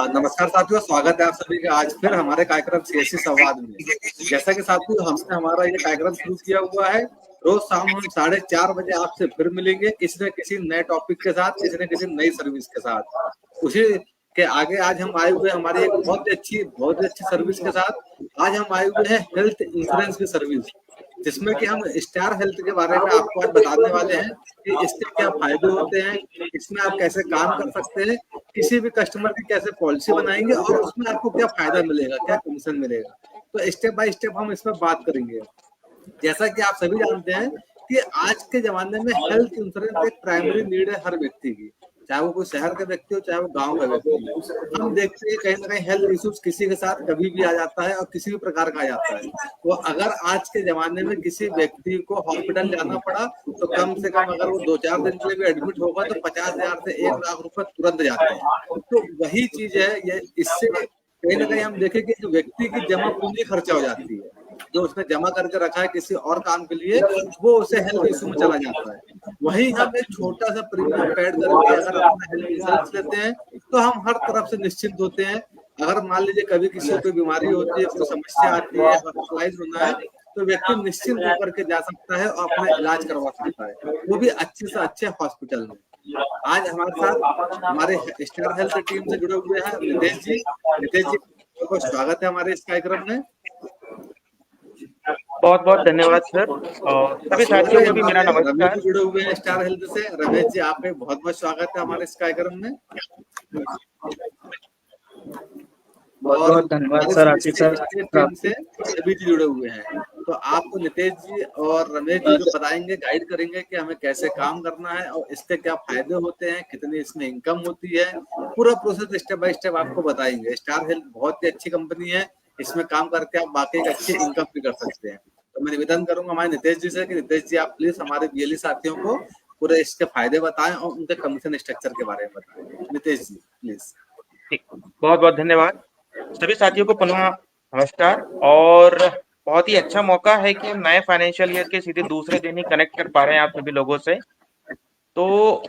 नमस्कार साथियों, स्वागत है आप सभी का आज फिर हमारे कार्यक्रम सीएससी संवाद में। जैसा कि साथियों हमने हमारा ये कार्यक्रम शुरू किया हुआ है, रोज शाम हम 4:30 बजे आपसे फिर मिलेंगे किसी न किसी नए टॉपिक के साथ, किसी न किसी नई सर्विस के साथ। उसी के आगे आज हम आए हुए हमारी एक बहुत ही अच्छी सर्विस के साथ। आज हम आए हुए हैं हेल्थ इंश्योरेंस की सर्विस, जिसमें कि हम स्टार हेल्थ के बारे में आपको आज बताने वाले हैं कि इसके क्या फायदे होते हैं, इसमें आप कैसे काम कर सकते हैं, किसी भी कस्टमर की कैसे पॉलिसी बनाएंगे और उसमें आपको क्या फायदा मिलेगा, क्या कमीशन मिलेगा। तो स्टेप बाय स्टेप हम इसमें बात करेंगे। जैसा कि आप सभी जानते हैं कि आज के जमाने में हेल्थ इंश्योरेंस एक प्राइमरी नीड है हर व्यक्ति की, चाहे वो कोई शहर का व्यक्ति हो चाहे वो गांव का व्यक्ति हो। हम देखते हैं कहीं ना कहीं हेल्थ इश्यूज किसी के साथ कभी भी आ जाता है और किसी भी प्रकार का आ जाता है। तो अगर आज के जमाने में किसी व्यक्ति को हॉस्पिटल जाना पड़ा तो कम से कम अगर वो 2-4 दिन के लिए भी एडमिट होगा तो 50,000 से 1 लाख रुपए तुरंत जाते हैं। तो वही चीज है, ये इससे कहीं ना कहीं हम देखें कि जो व्यक्ति की जमा पूंजी खर्चा हो जाती है, जो उसने जमा करके रखा है किसी और काम के लिए, वो उसे हेल्थ इशू में चला जाता है। वहीं हम एक छोटा सा प्रीमियम पेड करके अगर अपना हेल्थ इंश्योरेंस लेते हैं तो हम हर तरफ से निश्चिंत होते हैं। अगर मान लीजिए कभी किसी को कोई बीमारी होती है, कोई समस्या आती है, हॉस्पिटलाइज होना है, तो व्यक्ति निश्चिंत होकर के जा सकता है और अपना इलाज करवा सकता है, वो भी अच्छे से अच्छे हॉस्पिटल में। आज हमारे साथ हमारे स्टार हेल्थ टीम से जुड़े हुए हैं नितेश जी। नितेश जी, बहुत स्वागत है हमारे इस कार्यक्रम में। बहुत बहुत धन्यवाद सर, और सभी साथियों को भी मेरा रमेश नमस्कार। जी जुड़े हुए हैं स्टार हेल्थ से। रमेश जी, आपका बहुत बहुत स्वागत है हमारे इस कार्यक्रम में। बहुत और बहुत धन्यवाद सर, हमारे आशीष सर। टीम से सभी जी जुड़े हुए हैं। तो आपको नितेश जी और रमेश जी जो बताएंगे, गाइड करेंगे कि हमें कैसे काम करना है और इसके क्या फायदे होते हैं, कितनी इसमें इनकम होती है, पूरा प्रोसेस स्टेप बाय स्टेप आपको बताएंगे। स्टार हेल्थ बहुत ही अच्छी कंपनी है, इसमें काम करके आप वाकई एक अच्छी इनकम भी कर सकते हैं। तो मैं निवेदन करूंगा हमारे नितेश जी से कि नितेश जी आप प्लीज हमारे बीएलई साथियों को पूरे इसके फायदे बताएं और उनके कमीशन स्ट्रक्चर के बारे में बताएं। नितेश जी प्लीज। ठीक, बहुत बहुत धन्यवाद सभी साथियों को पुनः नमस्कार। और बहुत ही अच्छा मौका है कि हम नए फाइनेंशियल ईयर के सीधे दूसरे दिन ही कनेक्ट कर पा रहे हैं आप सभी लोगों से। तो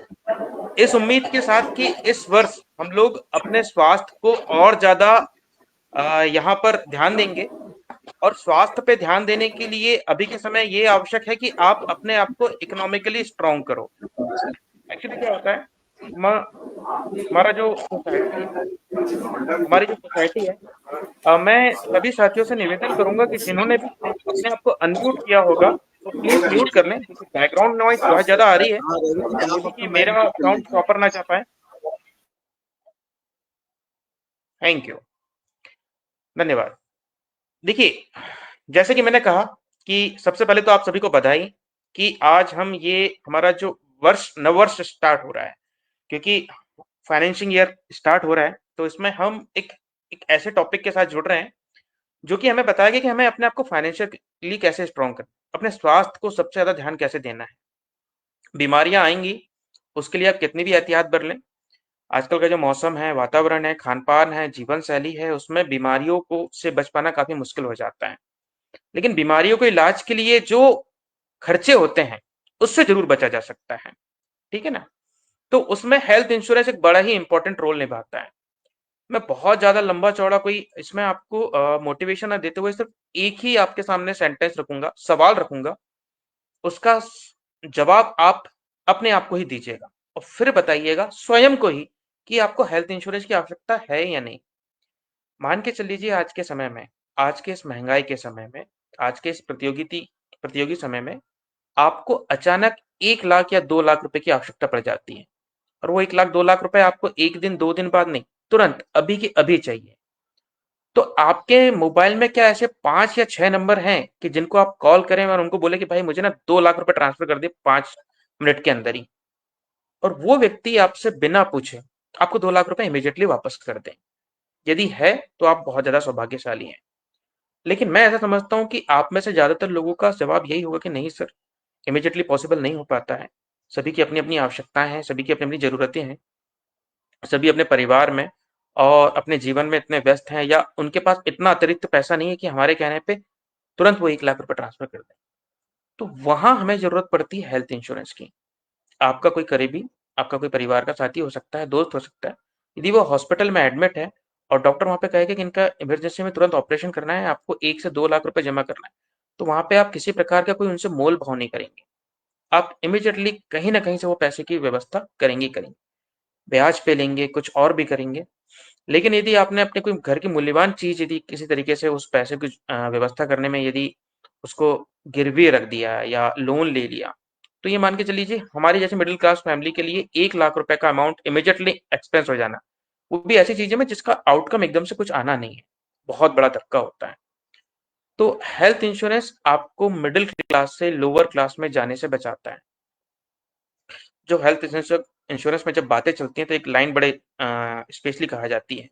इस उम्मीद के साथ कि इस वर्ष हम लोग अपने स्वास्थ्य को और ज्यादा यहाँ पर ध्यान देंगे, और स्वास्थ्य पे ध्यान देने के लिए अभी के समय ये आवश्यक है कि आप अपने आप को इकोनॉमिकली स्ट्रांग करो। एक्चुअली क्या होता है, हमारा जो सोसाइटी है हमारी जो सोसाइटी है, मैं सभी साथियों से निवेदन करूंगा कि जिन्होंने भी अपने आप को अनम्यूट किया होगा तो प्लीज म्यूट कर लें, क्योंकि बैकग्राउंड नॉइज बहुत ज्यादा आ रही है हाँ रवि जी, और आप मे बी कि अपना माइक मेरा म्यूट कर साउंड लीजिए। प्रॉपर ना जा पाए। थैंक यू, धन्यवाद। देखिए, जैसे कि मैंने कहा कि सबसे पहले तो आप सभी को बधाई कि आज हम ये हमारा जो नववर्ष स्टार्ट हो रहा है, क्योंकि फाइनेंशियल ईयर स्टार्ट हो रहा है, तो इसमें हम एक ऐसे टॉपिक के साथ जुड़ रहे हैं जो कि हमें बताएगा कि हमें अपने आप को फाइनेंशियली कैसे स्ट्रॉन्ग करना, अपने स्वास्थ्य को सबसे ज्यादा ध्यान कैसे देना है। बीमारियां आएंगी, उसके लिए आप कितनी भी एहतियात बर लें, आजकल का जो मौसम है, वातावरण है, खान पान है, जीवन शैली है, उसमें बीमारियों को से बच पाना काफी मुश्किल हो जाता है। लेकिन बीमारियों को इलाज के लिए जो खर्चे होते हैं उससे जरूर बचा जा सकता है, ठीक है ना। तो उसमें हेल्थ इंश्योरेंस एक बड़ा ही इंपॉर्टेंट रोल निभाता है। मैं बहुत ज्यादा लंबा चौड़ा कोई इसमें आपको मोटिवेशन ना देते हुए सिर्फ एक ही आपके सामने सेंटेंस रखूंगा, सवाल रखूंगा, उसका जवाब आप अपने आप को ही दीजिएगा और फिर बताइएगा स्वयं को ही कि आपको हेल्थ इंश्योरेंस की आवश्यकता है या नहीं। मान के चल लीजिए, आज के समय में, आज के इस महंगाई के समय में, आज के इस प्रतियोगी समय में आपको अचानक 1 लाख या 2 लाख रुपए की आवश्यकता पड़ जाती है, और वो 1 लाख 2 लाख रुपए आपको एक दिन 2 दिन बाद नहीं, तुरंत अभी के अभी चाहिए। तो आपके मोबाइल में क्या ऐसे 5 या 6 नंबर हैं कि जिनको आप कॉल करें और उनको बोले कि भाई मुझे ना 2 लाख रुपए ट्रांसफर कर दे 5 मिनट के अंदर ही, और वो व्यक्ति आपसे बिना पूछे आपको 2 लाख रुपए इमीडिएटली वापस कर दें? यदि है तो आप बहुत ज्यादा सौभाग्यशाली हैं। लेकिन मैं ऐसा समझता हूं कि आप में से ज्यादातर लोगों का जवाब यही होगा कि नहीं सर, इमीडिएटली पॉसिबल नहीं हो पाता है। सभी की अपनी अपनी आवश्यकताएं हैं, सभी की अपनी अपनी जरूरतें हैं, सभी अपने परिवार में और अपने जीवन में इतने व्यस्त हैं, या उनके पास इतना अतिरिक्त पैसा नहीं है कि हमारे कहने पे तुरंत वो 1 लाख रुपए ट्रांसफर कर दें। तो वहां हमें जरूरत पड़ती है हेल्थ इंश्योरेंस की। आपका कोई करीबी आपका कोई परिवार का साथी हो सकता है, दोस्त हो सकता है, यदि वो हॉस्पिटल में एडमिट है और डॉक्टर वहां पे कहेगा कि इनका इमरजेंसी में तुरंत ऑपरेशन करना है, आपको 1 से 2 लाख रुपए जमा करना है, तो वहां पे आप किसी प्रकार का कोई उनसे मोल भाव नहीं करेंगे। आप इमीडिएटली कहीं ना कहीं से वो पैसे की व्यवस्था करेंगे ही करेंगे, ब्याज पे लेंगे, कुछ और भी करेंगे। लेकिन यदि आपने अपने कोई घर की मूल्यवान चीज यदि किसी तरीके से उस पैसे की व्यवस्था करने में यदि उसको गिरवी रख दिया या लोन ले लिया, तो ये मान के चलीजिए हमारी जैसे मिडिल क्लास फैमिली के लिए 1 लाख रुपए का अमाउंट इमीडिएटली एक्सपेंस हो जाना, वो भी ऐसी चीजें में जिसका आउटकम एकदम से कुछ आना नहीं है, बहुत बड़ा धक्का होता है। तो हेल्थ इंश्योरेंस आपको मिडिल क्लास से लोअर क्लास में जाने से बचाता है। जो हेल्थ इंश्योरेंस में जब बातें चलती हैं तो एक लाइन बड़े स्पेशली कहा जाती है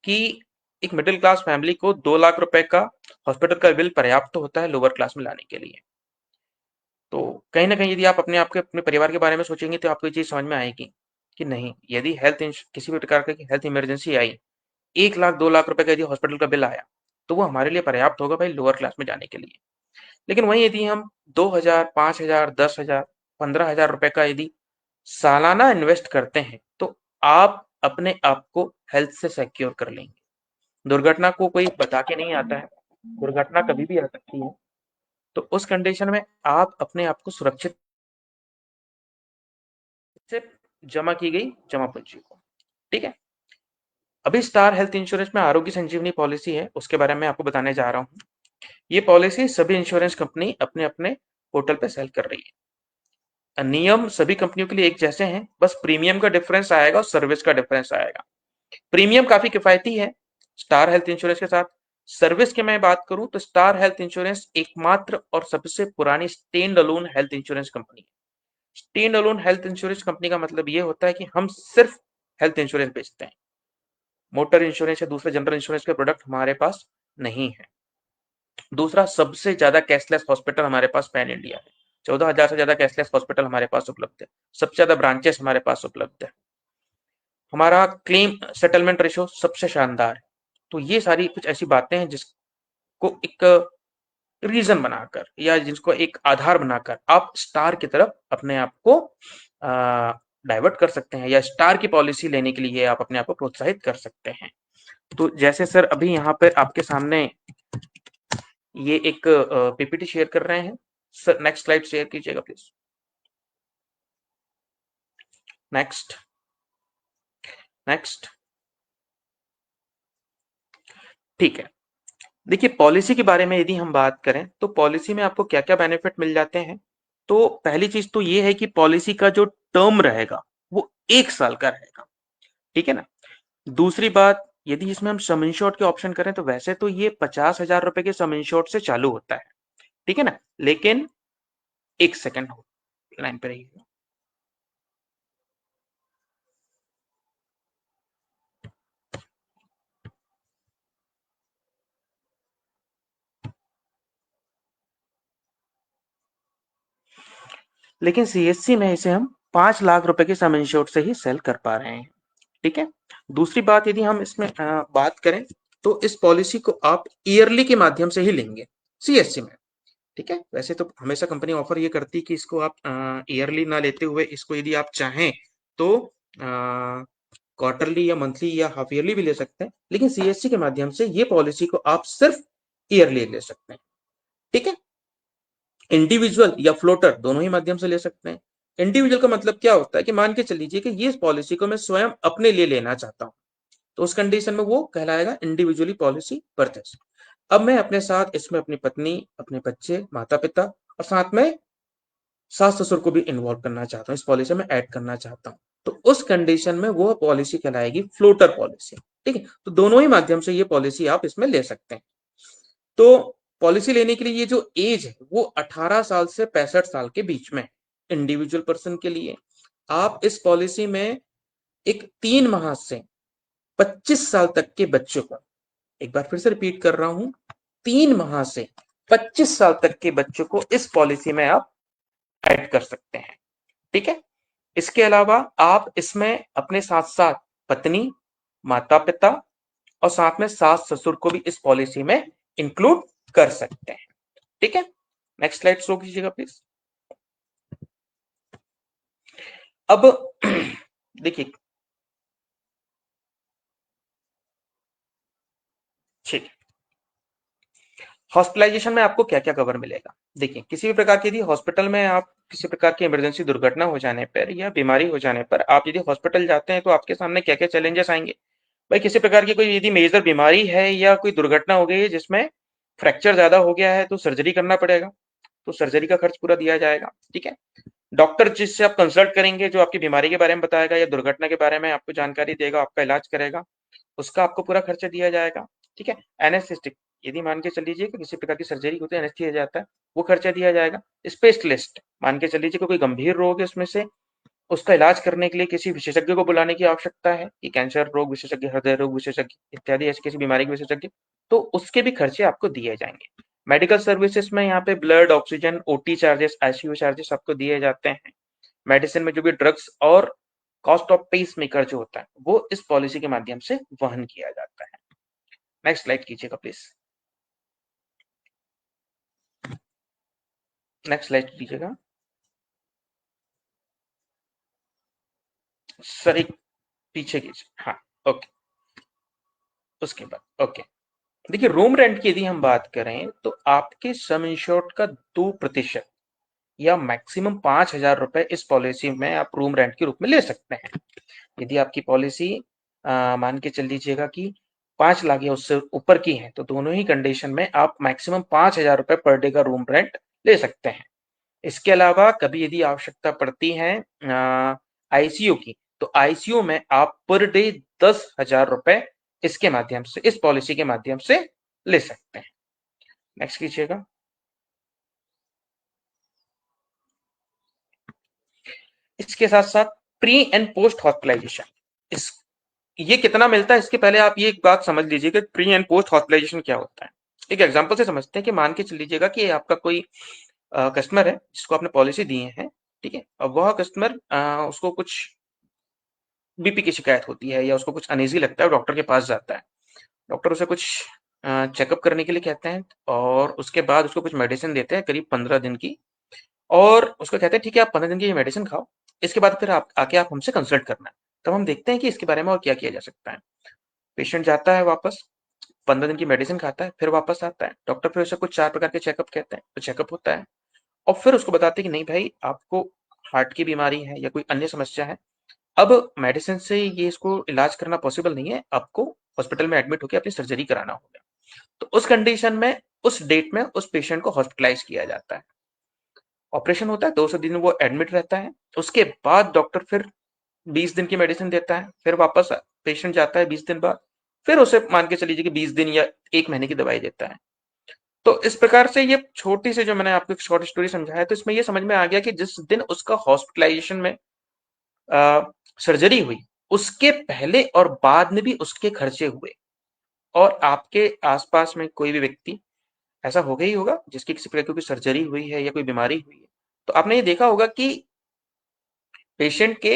कि एक मिडिल क्लास फैमिली को 2 लाख रुपए का हॉस्पिटल का बिल पर्याप्त होता है लोअर क्लास में लाने के लिए। तो कहीं ना कहीं यदि आप अपने परिवार के बारे में सोचेंगे तो आपको ये चीज समझ में आएगी कि नहीं, यदि किसी भी प्रकार की हेल्थ इमरजेंसी आई, 1 लाख 2 लाख रुपए का यदि हॉस्पिटल का बिल आया, तो वो हमारे लिए पर्याप्त होगा भाई लोअर क्लास में जाने के लिए। लेकिन वहीं यदि हम 2,000, 5,000, 10,000, 15,000 रुपए का यदि सालाना इन्वेस्ट करते हैं, तो आप अपने आप को हेल्थ से सिक्योर कर लेंगे। दुर्घटना को कोई बता के नहीं आता है, दुर्घटना कभी भी आ सकती है। तो उस कंडीशन में आप अपने आप को सुरक्षित से जमा की गई जमा पूंजी को, ठीक है। अभी स्टार हेल्थ इंश्योरेंस में आरोग्य संजीवनी पॉलिसी है, उसके बारे में आपको बताने जा रहा हूँ। ये पॉलिसी सभी इंश्योरेंस कंपनी अपने अपने पोर्टल पे सेल कर रही है। नियम सभी कंपनियों के लिए एक जैसे हैं, बस प्रीमियम का डिफरेंस आएगा और सर्विस का डिफरेंस आएगा। प्रीमियम काफी किफायती है स्टार हेल्थ इंश्योरेंस के साथ। सर्विस की मैं बात करूं तो स्टार हेल्थ इंश्योरेंस एकमात्र और सबसे पुरानी standalone health insurance company है। Standalone health insurance company का मतलब ये होता है कि हम सिर्फ हेल्थ इंश्योरेंस बेचते हैं, मोटर इंश्योरेंस या दूसरे जनरल इंश्योरेंस के प्रोडक्ट हमारे पास नहीं है। दूसरा, सबसे ज्यादा कैशलेस हॉस्पिटल हमारे पास पैन इंडिया है। 14,000 से ज्यादा कैशलेस हॉस्पिटल हमारे पास उपलब्ध है, सबसे ज्यादा ब्रांचेस हमारे पास उपलब्ध है। हमारा क्लेम सेटलमेंट रेशो सबसे शानदार है। तो ये सारी कुछ ऐसी बातें हैं जिसको एक रीजन बनाकर या जिसको एक आधार बनाकर आप स्टार की तरफ अपने आप को डाइवर्ट कर सकते हैं, या स्टार की पॉलिसी लेने के लिए आप अपने आप को प्रोत्साहित कर सकते हैं। तो जैसे सर अभी यहाँ पर आपके सामने ये एक पीपीटी शेयर कर रहे हैं सर, नेक्स्ट स्लाइड शेयर कीजिएगा प्लीज। नेक्स्ट नेक्स्ट, ठीक है। देखिए पॉलिसी के बारे में यदि हम बात करें तो पॉलिसी में आपको क्या क्या बेनिफिट मिल जाते हैं। तो पहली चीज तो ये है कि पॉलिसी का जो टर्म रहेगा वो 1 साल का रहेगा, ठीक है ना। दूसरी बात, यदि इसमें हम सम इंश्योर्ड के ऑप्शन करें तो वैसे तो ये 50,000 रुपए के सम इंश्योर्ड से चालू होता है, ठीक है ना। लेकिन एक सेकंड लाइन पे रहिएगा। लेकिन सीएससी में इसे हम 5 लाख रुपए के सम इंश्योर्ड से ही सेल कर पा रहे हैं, ठीक है। दूसरी बात, यदि हम इसमें बात करें तो इस पॉलिसी को आप ईयरली के माध्यम से ही लेंगे सीएससी में, ठीक है। वैसे तो हमेशा कंपनी ऑफर ये करती है कि इसको आप ईयरली ना लेते हुए इसको यदि आप चाहें तो क्वार्टरली या मंथली या हाफ ईयरली भी ले सकते हैं, लेकिन सीएससी के माध्यम से ये पॉलिसी को आप सिर्फ ईयरली ले सकते हैं, ठीक है। इंडिविजुअल या फ्लोटर दोनों ही माध्यम से ले सकते हैं। इंडिविजुअल का मतलब क्या होता है कि मान के चल लीजिए कि ये पॉलिसी को मैं स्वयं अपने लिए लेना चाहता हूं, तो उस कंडीशन में वो कहलाएगा इंडिविजुअली पॉलिसी परचेस। अब मैं अपने साथ इसमें अपनी पत्नी, अपने बच्चे, माता पिता और साथ में सास ससुर को भी इन्वॉल्व करना चाहता हूँ, इस पॉलिसी में ऐड करना चाहता हूँ, तो उस कंडीशन में वो पॉलिसी कहलाएगी फ्लोटर पॉलिसी, ठीक है। तो दोनों ही माध्यम से ये पॉलिसी आप इसमें ले सकते हैं। तो पॉलिसी लेने के लिए ये जो एज है वो 18 साल से 65 साल के बीच में इंडिविजुअल पर्सन के लिए। आप इस पॉलिसी में एक 3 माह से 25 साल तक के बच्चों को, एक बार फिर से रिपीट कर रहा हूं, 3 माह से 25 साल तक के बच्चों को इस पॉलिसी में आप ऐड कर सकते हैं, ठीक है। इसके अलावा आप इसमें अपने साथ साथ पत्नी, माता पिता और साथ में सास ससुर को भी इस पॉलिसी में इंक्लूड कर सकते हैं, ठीक है। नेक्स्ट स्लाइड शो कीजिएगा प्लीज। अब देखिए, ठीक, हॉस्पिटलाइजेशन में आपको क्या क्या कवर मिलेगा? देखिए, किसी भी प्रकार की यदि हॉस्पिटल में आप किसी प्रकार की इमरजेंसी दुर्घटना हो जाने पर या बीमारी हो जाने पर आप यदि हॉस्पिटल जाते हैं तो आपके सामने क्या क्या चैलेंजेस आएंगे? भाई, किसी प्रकार की कोई यदि मेजर बीमारी है या कोई दुर्घटना हो गई है जिसमें फ्रैक्चर ज्यादा हो गया है तो सर्जरी करना पड़ेगा, तो सर्जरी का खर्च पूरा दिया जाएगा। ठीक है, डॉक्टर जिससे आप कंसल्ट करेंगे जो आपकी बीमारी के बारे में बताएगा या दुर्घटना के बारे में आपको जानकारी देगा, आपका इलाज करेगा, उसका आपको पूरा खर्चा दिया जाएगा। ठीक है, एनेस्थेटिक, यदि मान के चल लीजिए कि किसी प्रकार की सर्जरी होती है, एनेस्थीसिया जाता है, वो खर्चा दिया जाएगा। स्पेशलिस्ट, मान के चल लीजिए कि कोई गंभीर रोग है उसमें से, उसका इलाज करने के लिए किसी विशेषज्ञ को बुलाने की आवश्यकता है, कि कैंसर रोग विशेषज्ञ, हृदय रोग विशेषज्ञ इत्यादि ऐसी किसी बीमारी के विशेषज्ञ, तो उसके भी खर्चे आपको दिए जाएंगे। मेडिकल सर्विसेज में यहाँ पे blood, oxygen, OT charges, ICU charges आपको दिए जाते हैं। मेडिसिन में जो भी ड्रग्स और कॉस्ट ऑफ पेस मेकर जो होता है वो इस पॉलिसी के माध्यम से वहन किया जाता है। नेक्स्ट स्लाइड कीजिएगा प्लीज, नेक्स्ट स्लाइड कीजिएगा सर, एक पीछे कीजिए, हाँ, ओके, उसके बाद ओके। देखिए, रूम रेंट की यदि हम बात करें तो आपके सम इंश्योर्ड का 2% या मैक्सिमम 5,000 रुपए इस पॉलिसी में आप रूम रेंट के रूप में ले सकते हैं। यदि आपकी पॉलिसी मान के चल लीजिएगा कि 5 लाख या उससे ऊपर की है तो दोनों ही कंडीशन में आप मैक्सिमम 5,000 रुपए पर डे का रूम रेंट ले सकते हैं। इसके अलावा कभी यदि आवश्यकता पड़ती है आईसीयू की, तो आईसीयू में आप पर डे 10,000 रुपए इसके माध्यम से, इस पॉलिसी के माध्यम से ले सकते हैं। नेक्स्ट कीजिएगा। इसके साथ साथ प्री एंड पोस्ट हॉस्पिटलाइजेशन, इस ये कितना मिलता है इसके पहले आप ये एक बात समझ लीजिए कि प्री एंड पोस्ट हॉस्पिटलाइजेशन क्या होता है। एक एग्जांपल से समझते हैं कि मान के चल लीजिएगा कि आपका कोई कस्टमर है जिसको आपने पॉलिसी दी है, ठीक है, अब वह कस्टमर उसको कुछ बीपी की शिकायत होती है या उसको कुछ अनईजी लगता है, डॉक्टर के पास जाता है, डॉक्टर उसे कुछ चेकअप करने के लिए कहते हैं और उसके बाद उसको कुछ मेडिसिन देते हैं करीब 15 दिन की, और उसको कहते हैं ठीक है आप 15 दिन की ये मेडिसिन खाओ, इसके बाद फिर आप आके आप हमसे कंसल्ट करना। तब हम देखते हैं कि इसके बारे में और क्या किया जा सकता है। पेशेंट जाता है वापस, 15 दिन की मेडिसिन खाता है, फिर वापस आता है, डॉक्टर फिर उसे कुछ 4 प्रकार के चेकअप कहते हैं, तो चेकअप होता है और फिर उसको बताते हैं कि नहीं भाई आपको हार्ट की बीमारी है या कोई अन्य समस्या है, अब मेडिसिन से ये इसको इलाज करना पॉसिबल नहीं है, आपको हॉस्पिटल में एडमिट होकर अपनी सर्जरी कराना होगा। तो उस कंडीशन में, उस डेट में उस पेशेंट को हॉस्पिटलाइज किया जाता है, ऑपरेशन होता है, 2 दिन वो एडमिट रहता है, उसके बाद डॉक्टर फिर 20 दिन की मेडिसिन देता है, फिर वापस पेशेंट जाता है 20 दिन बाद, फिर उसे मान के चलीजिए कि 20 दिन या 1 महीने की दवाई देता है। तो इस प्रकार से ये छोटी सी जो मैंने आपको एक शॉर्ट स्टोरी समझाया, तो इसमें ये समझ में आ गया कि जिस दिन उसका हॉस्पिटलाइजेशन में सर्जरी हुई, उसके पहले और बाद में भी उसके खर्चे हुए, और आपके आसपास में कोई भी व्यक्ति ऐसा हो गया ही होगा जिसकी किसी प्रकार की सर्जरी हुई है या कोई बीमारी हुई है, तो आपने ये देखा होगा कि पेशेंट के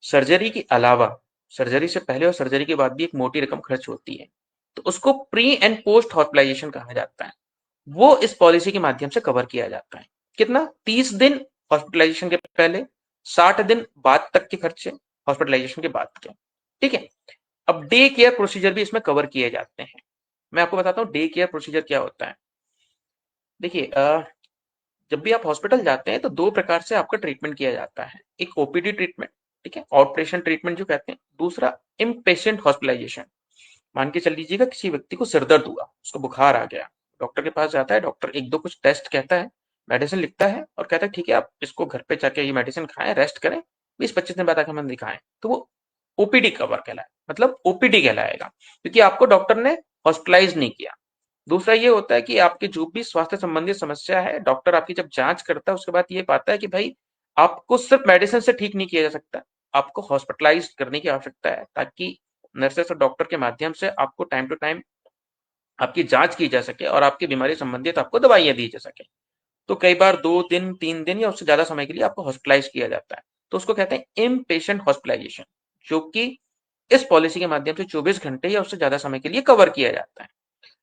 सर्जरी के अलावा, सर्जरी से पहले और सर्जरी के बाद भी एक मोटी रकम खर्च होती है, तो उसको प्री एंड पोस्ट हॉस्पिटलाइजेशन कहा जाता है। वो इस पॉलिसी के माध्यम से कवर किया जाता है। कितना? 30 दिन हॉस्पिटलाइजेशन के पहले, 60 दिन बाद तक के खर्चे हॉस्पिटलाइजेशन के बाद के। ठीक है, अब डे केयर प्रोसीजर भी इसमें कवर किए जाते हैं। मैं आपको बताता हूँ डे केयर प्रोसीजर क्या होता है। देखिए, जब भी आप हॉस्पिटल जाते हैं तो 2 प्रकार से आपका ट्रीटमेंट किया जाता है। एक ओपीडी ट्रीटमेंट, ठीक है, आउट पेशेंट ट्रीटमेंट जो कहते हैं, दूसरा इनपेशेंट हॉस्पिटलाइजेशन। मान के चल लीजिएगा किसी व्यक्ति को सिर दर्द हुआ, उसको बुखार आ गया, डॉक्टर के पास जाता है, डॉक्टर एक दो कुछ टेस्ट कहता है, मेडिसिन लिखता है और कहता है ठीक है आप इसको घर पे जाके ये मेडिसिन खाएं, रेस्ट करें, 20-25 दिन बाद आके हमें दिखाएं, तो वो ओपीडी कवर कहलाए, मतलब ओपीडी कहलाएगा, क्योंकि आपको डॉक्टर ने हॉस्पिटलाइज नहीं किया। दूसरा ये होता है कि आपकी जो भी स्वास्थ्य संबंधी समस्या है, डॉक्टर आपकी जब जांच करता है उसके बाद ये पाता है कि भाई आपको सिर्फ मेडिसिन से ठीक नहीं किया जा सकता, आपको हॉस्पिटलाइज करने की आवश्यकता है, ताकि नर्सेस और डॉक्टर के माध्यम से आपको टाइम टू टाइम आपकी जांच की जा सके और आपकी बीमारी संबंधित आपको दवाइयां दी जा सके। तो कई बार 2 दिन 3 दिन या उससे ज्यादा समय के लिए आपको हॉस्पिटलाइज किया जाता है, तो उसको कहते हैं इम पेशेंट हॉस्पिटलाइजेशन, जो कि इस पॉलिसी के माध्यम से 24 घंटे या उससे ज्यादा समय के लिए कवर किया जाता है।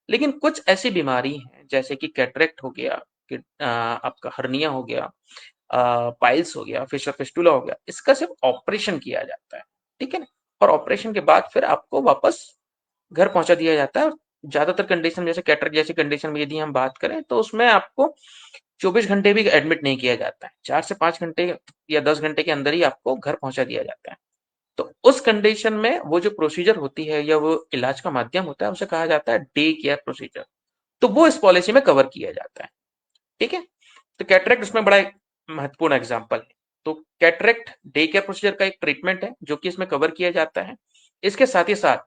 लेकिन कुछ ऐसी बीमारी हैं जैसे कि कैटरेक्ट हो गया, कि आपका हर्निया हो गया, पाइल्स हो गया, फिशर फिस्टुला हो गया, इसका सिर्फ ऑपरेशन किया जाता है, ठीक है ना। और ऑपरेशन के बाद फिर आपको वापस घर पहुंचा दिया जाता है। और ज्यादातर कंडीशन जैसे कैटरेक्ट जैसी कंडीशन में यदि हम बात करें तो उसमें आपको 24 घंटे भी एडमिट नहीं किया जाता है, 4 से 5 घंटे या 10 घंटे के अंदर ही आपको घर पहुंचा दिया जाता है। तो उस कंडीशन में वो जो प्रोसीजर होती है या वो इलाज का माध्यम होता है उसे कहा जाता है डे केयर प्रोसीजर। तो वो इस पॉलिसी में कवर किया जाता है, ठीक है। तो कैटरेक्ट उसमें बड़ा एक महत्वपूर्ण एग्जाम्पल है। तो कैटरेक्ट डे केयर प्रोसीजर का एक ट्रीटमेंट है जो कि इसमें कवर किया जाता है। इसके साथ ही साथ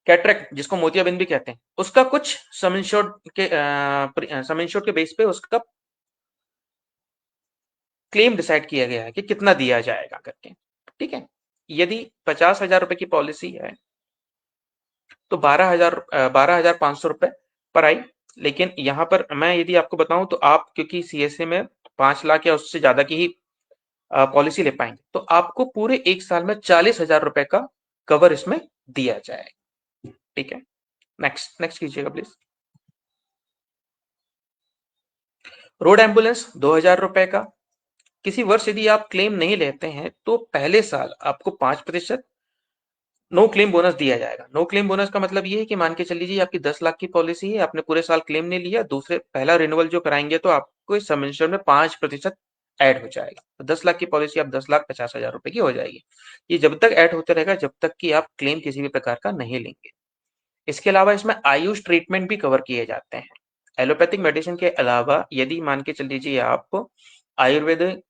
कैटरेक्ट जिसको मोतियाबिंद भी कहते हैं उसका कुछ सम इंश्योर्ड के बेस पे उसका क्लेम डिसाइड किया गया है कि कितना दिया जाएगा करके, ठीक है। यदि 50,000 रुपए की पॉलिसी है तो 12,500 रुपए पर आई। लेकिन यहाँ पर मैं यदि आपको बताऊं तो आप क्योंकि सीएसए में 5 लाख या उससे ज्यादा की ही पॉलिसी ले पाएंगे तो आपको पूरे एक साल में 40,000 रुपए का कवर इसमें दिया जाएगा, ठीक है। नेक्स्ट नेक्स्ट कीजिएगा प्लीज। रोड एम्बुलेंस 2,000 रुपए का। किसी वर्ष यदि आप क्लेम नहीं लेते हैं तो पहले साल आपको 5% नो क्लेम बोनस दिया जाएगा। नो क्लेम बोनस का मतलब ये है कि मान के चल लीजिए आपकी 10 लाख की पॉलिसी है, आपने पूरे साल क्लेम नहीं लिया, दूसरे पहला रिन्यूअल जो कराएंगे तो आपको इस सम इंश्योर्ड में 5% ऐड हो जाएगा। तो 10 लाख की पॉलिसी आप 10,50,000 रुपए की हो जाएगी। ये जब तक ऐड होता रहेगा जब तक कि आप क्लेम किसी भी प्रकार का नहीं लेंगे। इसके अलावा इसमें आयुष ट्रीटमेंट भी कवर किए जाते हैं। एलोपैथिक मेडिसिन के अलावा यदि मान के चल लीजिए आप आयुर्वेद,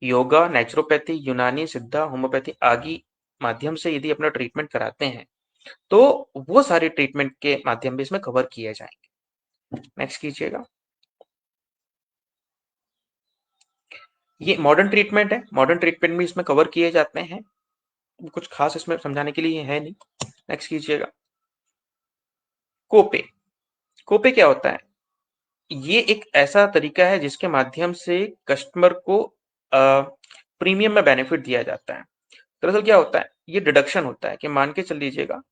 योगा, नेचुरोपैथी, यूनानी, सिद्धा, होम्योपैथी आदि माध्यम से यदि अपना ट्रीटमेंट कराते हैं तो वो सारे ट्रीटमेंट के माध्यम भी इसमें कवर किए जाएंगे। नेक्स्ट कीजिएगा। ये मॉडर्न ट्रीटमेंट है, मॉडर्न ट्रीटमेंट भी इसमें कवर किए जाते हैं, कुछ खास इसमें समझाने के लिए है नहीं। नेक्स्ट कीजिएगा। कोपे। कोपे क्या होता है? ये एक ऐसा तरीका है जिसके माध्यम से कस्टमर को प्रीमियम में बेनिफिट दिया जाता है। दरअसल क्या होता है, ये डिडक्शन होता है कि मान के चल लीजिएगा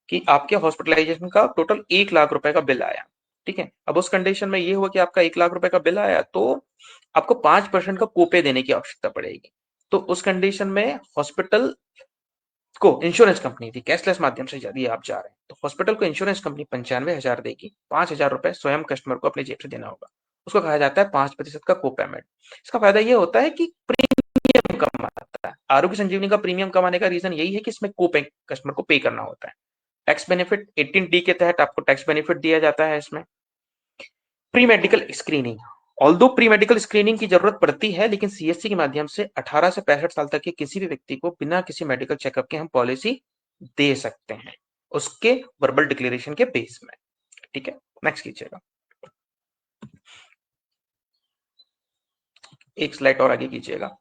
कि आपके हॉस्पिटलाइजेशन का टोटल 1 लाख रुपए का बिल आया, ठीक है। अब उस कंडीशन में ये हुआ कि आपका 1 लाख रुपए का बिल आया तो आपको 5% का कोपे देने की आवश्यकता पड़ेगी। तो उस कंडीशन में हॉस्पिटल को इंश्योरेंस कंपनी थी, कैशलेस माध्यम से यदि आप जा रहे हैं तो हॉस्पिटल को इंश्योरेंस कंपनी 95,000 देगी, 5,000 रुपए स्वयं कस्टमर को अपनी जेब से देना होगा। उसको कहा जाता है 5% का को पेमेंट। इसका फायदा ये होता है कि प्रीमियम कम आता है। आरोग्य संजीवनी का प्रीमियम कम आने का रीजन यही है कि इसमें को पे कस्टमर को पे करना होता है। टैक्स बेनिफिट 18D के तहत आपको टैक्स बेनिफिट दिया जाता है इसमें। Pre medical screening, although pre medical screening की जरूरत पड़ती है लेकिन सीएससी के माध्यम से 18 से 65 साल तक के किसी भी व्यक्ति को बिना किसी मेडिकल चेकअप के हम पॉलिसी दे सकते हैं उसके वर्बल डिक्लेरेशन के बेस में, ठीक है। नेक्स्ट कीजिएगा। एक स्लाइड और आगे कीजिएगा।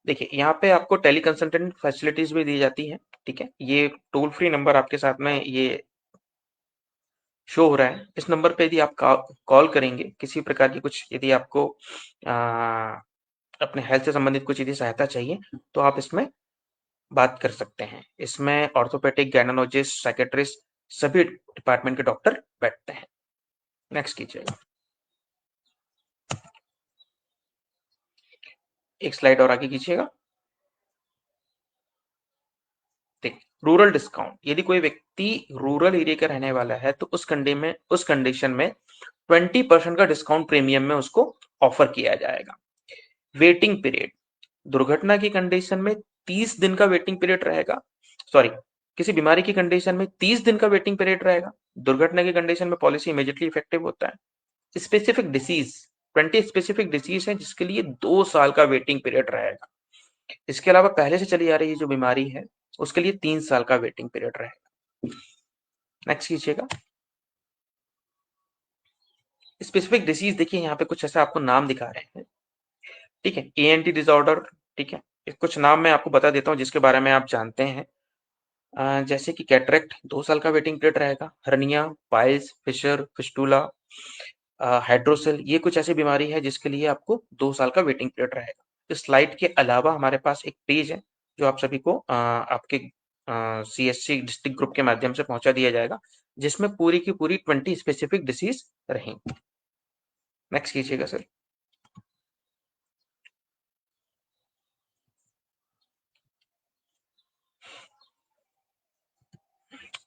देखिए यहाँ पे आपको टेली कंसल्टेंट फैसिलिटीज भी दी जाती है, ठीक है। ये टोल फ्री नंबर आपके साथ में ये शो हो रहा है। इस नंबर पे यदि आप कॉल करेंगे किसी प्रकार की कुछ यदि आपको अपने हेल्थ से संबंधित कुछ यदि सहायता चाहिए तो आप इसमें बात कर सकते हैं। इसमें ऑर्थोपेडिक, गायनोलॉजिस्ट, साइकेट्रिस्ट सभी डिपार्टमेंट के डॉक्टर बैठते हैं। नेक्स्ट कीजिएगा। एक स्लाइड और आगे कीजिएगा। देखिए रूरल डिस्काउंट, यदि कोई व्यक्ति रूरल एरिया का रहने वाला है तो उस कंडीशन में 20% का डिस्काउंट प्रीमियम में उसको ऑफर किया जाएगा। वेटिंग पीरियड, दुर्घटना की कंडीशन में 30 दिन का वेटिंग पीरियड रहेगा। सॉरी, किसी बीमारी की कंडीशन में 30 दिन का वेटिंग पीरियड रहेगा। दुर्घटना की कंडीशन में पॉलिसी इमीडिएटली इफेक्टिव होता है। स्पेसिफिक डिसीज, 20 स्पेसिफिक डिसीज है जिसके लिए 2 साल का वेटिंग पीरियड रहेगा। इसके अलावा पहले से चली आ रही जो बीमारी है उसके लिए 3 साल का वेटिंग पीरियड रहेगा। नेक्स्ट कीजिएगा। स्पेसिफिक डिसीज, देखिए यहाँ पे कुछ ऐसा आपको नाम दिखा रहे हैं, ठीक है। एएनटी डिसऑर्डर, ठीक है। कुछ नाम मैं आपको बता देता हूँ जिसके बारे में आप जानते हैं। जैसे कि कैटरेक्ट 2 साल का वेटिंग पीरियड रहेगा। Hernia, piles, fissure, fistula, hydrocele, ये कुछ ऐसी बीमारी है जिसके लिए आपको 2 साल का वेटिंग पीरियड रहेगा। इस स्लाइड के अलावा हमारे पास एक पेज है जो आप सभी को आपके सीएससी डिस्ट्रिक्ट ग्रुप के माध्यम से पहुंचा दिया जाएगा जिसमें पूरी की पूरी 20 स्पेसिफिक डिसीज रहेंगी। नेक्स्ट कीजिएगा सर।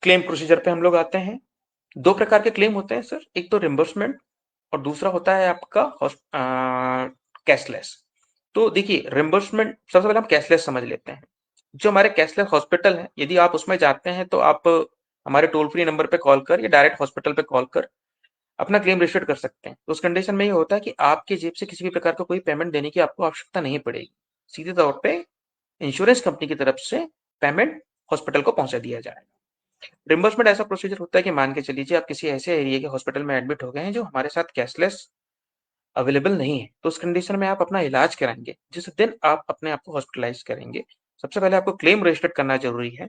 क्लेम प्रोसीजर पे हम लोग आते हैं। दो प्रकार के क्लेम होते हैं सर, एक तो रिम्बर्समेंट और दूसरा होता है आपका कैशलेस। तो देखिए रिम्बर्समेंट, सबसे पहले हम कैशलेस समझ लेते हैं। जो हमारे कैशलेस हॉस्पिटल है, यदि आप उसमें जाते हैं तो आप हमारे टोल फ्री नंबर पे कॉल कर या डायरेक्ट हॉस्पिटल पे कॉल कर अपना क्लेम रजिस्टर कर सकते हैं। तो उस कंडीशन में ये होता है कि आपके जेब से किसी भी प्रकार का कोई पेमेंट देने की आपको आवश्यकता नहीं पड़ेगी। सीधे तौर पे इंश्योरेंस कंपनी की तरफ से पेमेंट हॉस्पिटल को पहुंचा दिया जाएगा। रिम्बर्समेंट ऐसा प्रोसीजर होता है कि मान के चलिए आप किसी ऐसे एरिया के हॉस्पिटल में एडमिट हो गए हैं जो हमारे साथ कैशलेस अवेलेबल नहीं है, तो उस कंडीशन में आप अपना इलाज कराएंगे। जिस दिन आप अपने आप को हॉस्पिटलाइज करेंगे, सबसे पहले आपको क्लेम रजिस्टर करना जरूरी है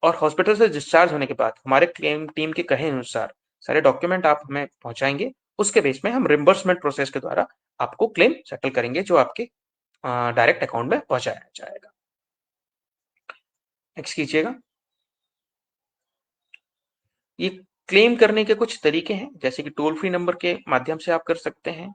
और हॉस्पिटल से डिस्चार्ज होने के बाद हमारे क्लेम टीम के कहे अनुसार सारे डॉक्यूमेंट आप हमें पहुंचाएंगे। उसके बेस में हम रिम्बर्समेंट प्रोसेस के द्वारा आपको क्लेम सेटल करेंगे जो आपके डायरेक्ट अकाउंट में पहुंचाया जाएगा। नेक्स्ट कीजिएगा। ये क्लेम करने के कुछ तरीके हैं, जैसे कि टोल फ्री नंबर के माध्यम से आप कर सकते हैं।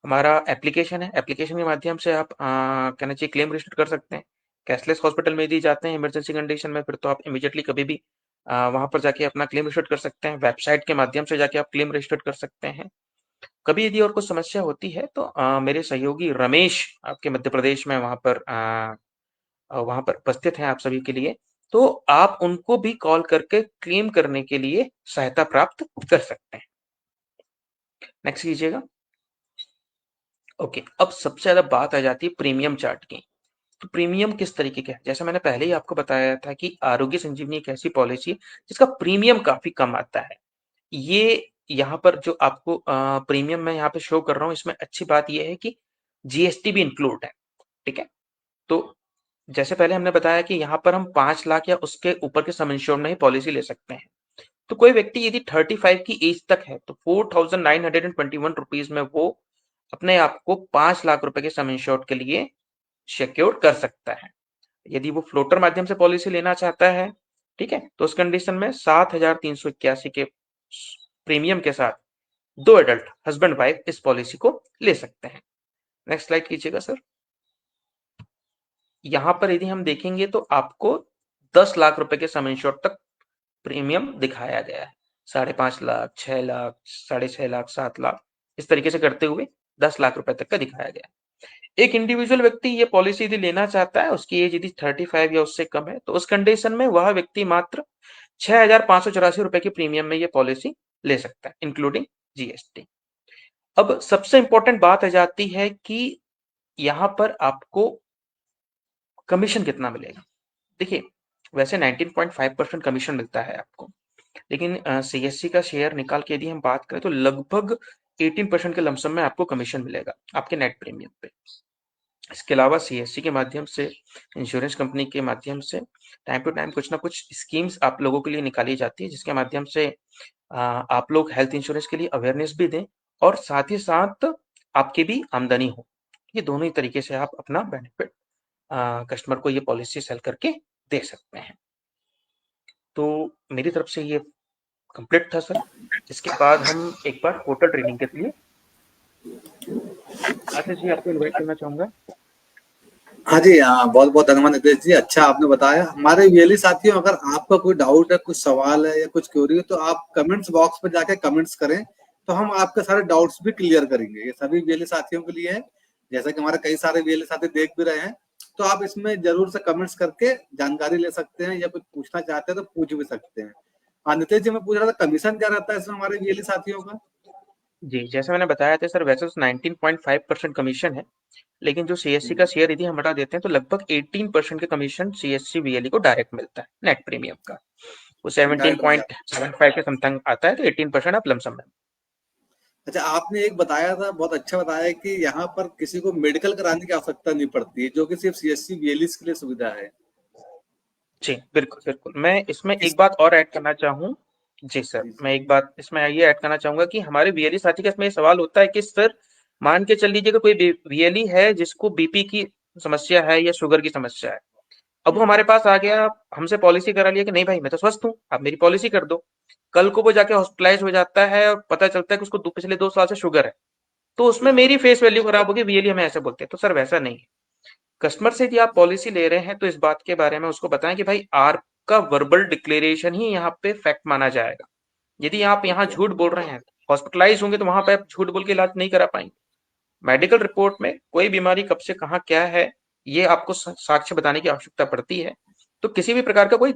हमारा एप्लीकेशन है, एप्लीकेशन के माध्यम से आप कहना चाहिए क्लेम रजिस्टर कर सकते हैं। कैशलेस हॉस्पिटल में यदि जाते हैं इमरजेंसी कंडीशन में, फिर तो आप इमीडिएटली कभी भी वहां पर जाके अपना क्लेम रजिस्टर कर सकते हैं। वेबसाइट के माध्यम से जाके आप क्लेम रजिस्टर कर सकते हैं। कभी यदि और कुछ समस्या होती है तो मेरे सहयोगी रमेश आपके मध्य प्रदेश में वहां पर उपस्थित हैं आप सभी के लिए, तो आप उनको भी कॉल करके क्लेम करने के लिए सहायता प्राप्त कर सकते हैं। नेक्स्ट कीजिएगा। ओके, अब सबसे ज्यादा बात आ जाती है प्रीमियम चार्ट की। तो प्रीमियम किस तरीके का है, जैसे मैंने पहले ही आपको बताया था कि आरोग्य संजीवनी एक ऐसी पॉलिसी है जिसका प्रीमियम काफी कम आता है। ये यहाँ पर जो आपको प्रीमियम मैं यहाँ पे शो कर रहा हूँ, इसमें अच्छी बात यह है कि जीएसटी भी इंक्लूड है। ठीक है, तो जैसे पहले हमने बताया कि यहाँ पर हम 5 लाख या उसके ऊपर के सम इंश्योर्ड में ही पॉलिसी ले सकते हैं। तो कोई व्यक्ति यदि 35 की एज तक है तो 4,921 में वो अपने आप को 5 लाख रुपए के सम इंश्योर्ड के लिए सिक्योर कर सकता है। यदि वो फ्लोटर माध्यम से पॉलिसी लेना चाहता है, ठीक है, तो उस कंडीशन में 7,381 के प्रीमियम के साथ 2 एडल्ट हस्बैंड वाइफ इस पॉलिसी को ले सकते हैं। नेक्स्ट स्लाइड कीजिएगा सर। यहां पर यदि हम देखेंगे तो आपको 10 लाख रुपए के सम इंश्योर्ड तक प्रीमियम दिखाया गया है। 5.5 लाख, 6 लाख, 6.5 लाख, 7 लाख, इस तरीके से करते हुए 10 लाख रुपए तक का दिखाया गया है। एक इंडिविजुअल व्यक्ति ये पॉलिसी यदि लेना चाहता है, उसकी एज यदि 35 या उससे कम है, तो उस कंडीशन में वह व्यक्ति मात्र 6,584 रुपए की प्रीमियम में ये पॉलिसी ले सकता है, इंक्लूडिंग जीएसटी। अब सबसे इंपॉर्टेंट बात आ जाती है कि यहां पर आपको कमीशन कितना मिलेगा। देखिए, वैसे 19.5% कमीशन मिलता है आपको, लेकिन सीएससी का शेयर निकाल के यदि हम बात करें तो लगभग 18% के लमसम में आपको कमीशन मिलेगा आपके नेट प्रीमियम पे। इसके अलावा सीएससी के माध्यम से, इंश्योरेंस कंपनी के माध्यम से टाइम टू टाइम कुछ ना कुछ स्कीम्स आप लोगों के लिए निकाली जाती है, जिसके माध्यम से आप लोग हेल्थ इंश्योरेंस के लिए अवेयरनेस भी दें और साथ ही साथ आपकी भी आमदनी हो। ये दोनों ही तरीके से आप अपना बेनिफिट कस्टमर को ये पॉलिसी सेल करके दे सकते हैं। तो मेरी तरफ से ये कंप्लीट था सर। इसके बाद हम एक बार होटल ट्रेनिंग के लिए आशीष जी आपको इनवाइट करना चाहूंगा। हाँ जी, हाँ, बहुत बहुत धन्यवाद नितेश जी, अच्छा आपने बताया। हमारे वीएलई साथियों, अगर आपका कोई डाउट है, कुछ सवाल है या कुछ क्वेरी है, तो आप कमेंट्स बॉक्स में जाके कमेंट्स करें, तो हम आपके सारे डाउट्स भी क्लियर करेंगे। ये सभी वीएलई साथियों के लिए है, जैसा कि हमारे कई सारे वीएलई साथी देख भी रहे हैं, तो आप इसमें जरूर से कमेंट्स करके जानकारी ले सकते हैं या कुछ पूछना चाहते हैं तो पूछ भी सकते हैं। हाँ नितेश जी, मैं पूछ रहा था कमीशन क्या रहता है इसमें हमारे वीएलई साथियों का? जी, जैसे मैंने बताया था सर, वैसे तो 19.5% कमीशन है, लेकिन जो सीएससी का शेयर यदि हम हटा देते हैं तो लगभग 18% के कमीशन सीएससी वीएलई को डायरेक्ट मिलता है नेट प्रीमियम का। वो डायरेक्ट मिल जाता 17.75 के समथिंग आता है, तो 18% आप लमसम में। है। अच्छा, आपने एक बताया था, बहुत अच्छा बताया कि यहाँ पर किसी को मेडिकल कराने की आवश्यकता नहीं पड़ती है, जो कि सिर्फ सीएससी वीएलई के लिए सुविधा है। जी, बिल्कुल, बिल्कुल। मैं इसमें इस एक बात और ऐड करना चाहूँ। जी सर, जी, मैं एक बात इसमें ये ऐड करना चाहूँगा कि हमारे वीएलई साथी का इसमें ये सवाल होता है कि सर, मान के चल लीजिए कि कोई वीएलई है जिसको बीपी की समस्या है या शुगर की समस्या है। अब वो हमारे पास आ गया, हमसे पॉलिसी करा लिया कि नहीं भाई मैं तो स्वस्थ हूँ, आप मेरी पॉलिसी कर दो। कल को वो जाके हॉस्पिटलाइज हो जाता है और पता चलता है कि उसको पिछले 2 साल से शुगर है। तो उसमें मेरी फेस वैल्यू खराब होगी, वीएलई हमें ऐसे बोलते हैं। तो सर वैसा नहीं है। कस्टमर से यदि आप पॉलिसी ले रहे हैं तो इस बात के बारे में उसको बताएं कि भाई आपका वर्बल डिक्लेरेशन ही यहाँ पे फैक्ट माना जाएगा। यदि आप यहाँ झूठ बोल रहे हैं, हॉस्पिटलाइज होंगे तो वहां पे आप झूठ बोल के इलाज नहीं करा पाएंगे। मेडिकल रिपोर्ट में कोई बीमारी कब से कहाँ क्या है, ये आपको साक्ष्य बताने की आवश्यकता पड़ती है। तो किसी भी प्रकार का कोई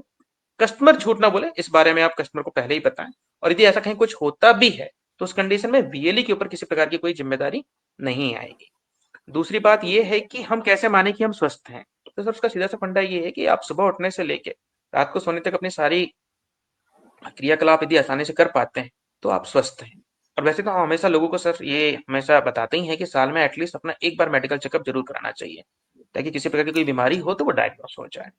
कस्टमर झूठ ना बोले, इस बारे में आप कस्टमर को पहले ही बताएं। और यदि ऐसा कहीं कुछ होता भी है तो उस कंडीशन में वीएलई के ऊपर किसी प्रकार की कोई जिम्मेदारी नहीं आएगी। दूसरी बात ये है कि हम कैसे माने कि हम स्वस्थ हैं। तो सर उसका सीधा सा फंडा ये है कि आप सुबह उठने से लेके रात को सोने तक अपनी सारी क्रियाकलाप यदि आसानी से कर पाते हैं तो आप स्वस्थ हैं। और वैसे तो हम हमेशा लोगों को सर ये हमेशा बताते ही हैं कि साल में एटलीस्ट अपना एक बार मेडिकल चेकअप जरूर कराना चाहिए, ताकि किसी प्रकार की कोई बीमारी हो तो वो डायग्नोस हो जाए।